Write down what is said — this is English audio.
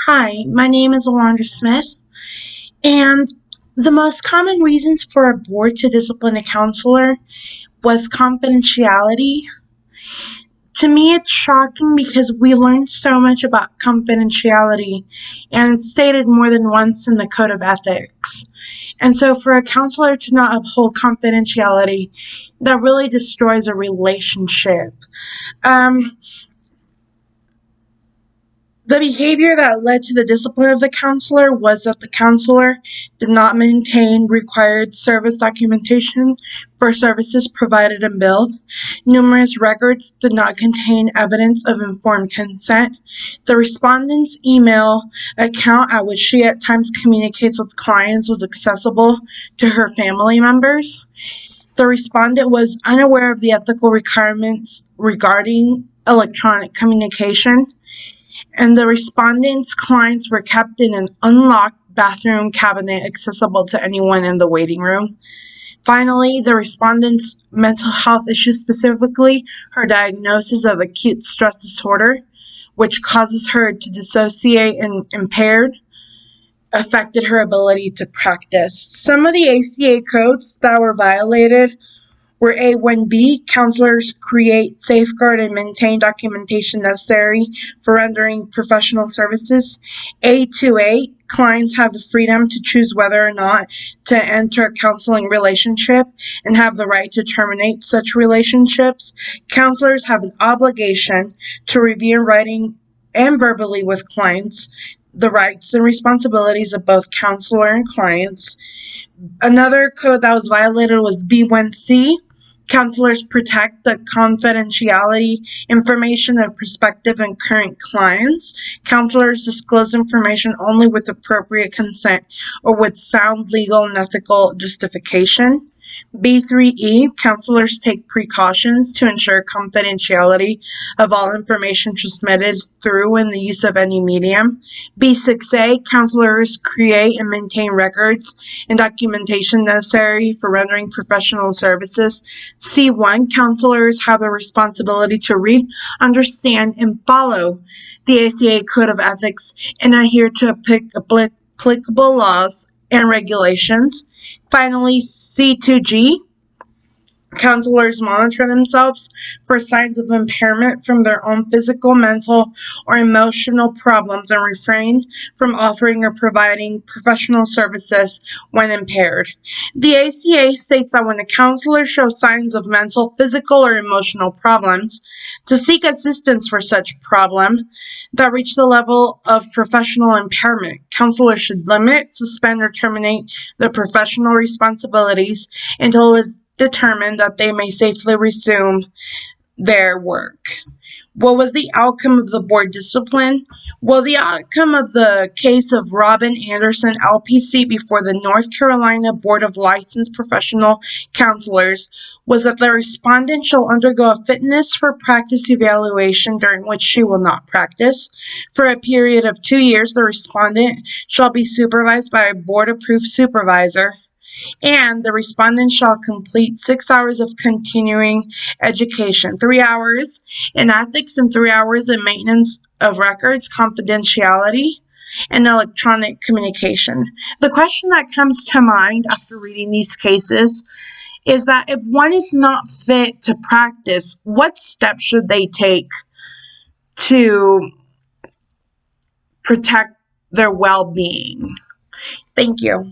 Hi, my name is Alondra Smith, and the most common reasons for a board to discipline a counselor was confidentiality. To me, it's shocking because we learned so much about confidentiality, and it's stated more than once in the Code of Ethics. And so, for a counselor to not uphold confidentiality, that really destroys a relationship. Um, The behavior that led to the discipline of the counselor was that the counselor did not maintain required service documentation for services provided and billed. Numerous records did not contain evidence of informed consent. The respondent's email account, at which she at times communicates with clients, was accessible to her family members. The respondent was unaware of the ethical requirements regarding electronic communication, and the respondent's clients were kept in an unlocked bathroom cabinet accessible to anyone in the waiting room. Finally, the respondent's mental health issues, specifically her diagnosis of acute stress disorder, which causes her to dissociate and impaired, affected her ability to practice. Some of the ACA codes that were violated where A1B, counselors create, safeguard, and maintain documentation necessary for rendering professional services. A2A, clients have the freedom to choose whether or not to enter a counseling relationship and have the right to terminate such relationships. Counselors have an obligation to review in writing and verbally with clients the rights and responsibilities of both counselor and clients. Another code that was violated was B1C. Counselors protect the confidentiality information of prospective and current clients. Counselors disclose information only with appropriate consent or with sound legal and ethical justification. B3E, counselors take precautions to ensure confidentiality of all information transmitted through and the use of any medium. B6A, counselors create and maintain records and documentation necessary for rendering professional services. C1, counselors have the responsibility to read, understand, and follow the ACA Code of Ethics and adhere to applicable laws and regulations. Finally, C2G, counselors monitor themselves for signs of impairment from their own physical, mental, or emotional problems and refrain from offering or providing professional services when impaired. The ACA states that when a counselor shows signs of mental, physical, or emotional problems, to seek assistance for such problem that reach the level of professional impairment, counselors should limit, suspend, or terminate their professional responsibilities until it is determined that they may safely resume their work. What was the outcome of the board discipline? Well, the outcome of the case of Robin Anderson, LPC, before the North Carolina Board of Licensed Professional Counselors was that the respondent shall undergo a fitness for practice evaluation during which she will not practice. For a period of 2 years, the respondent shall be supervised by a board-approved supervisor, and the respondent shall complete 6 hours of continuing education, 3 hours in ethics and 3 hours in maintenance of records, confidentiality, and electronic communication. The question that comes to mind after reading these cases is that if one is not fit to practice, what steps should they take to protect their well-being? Thank you.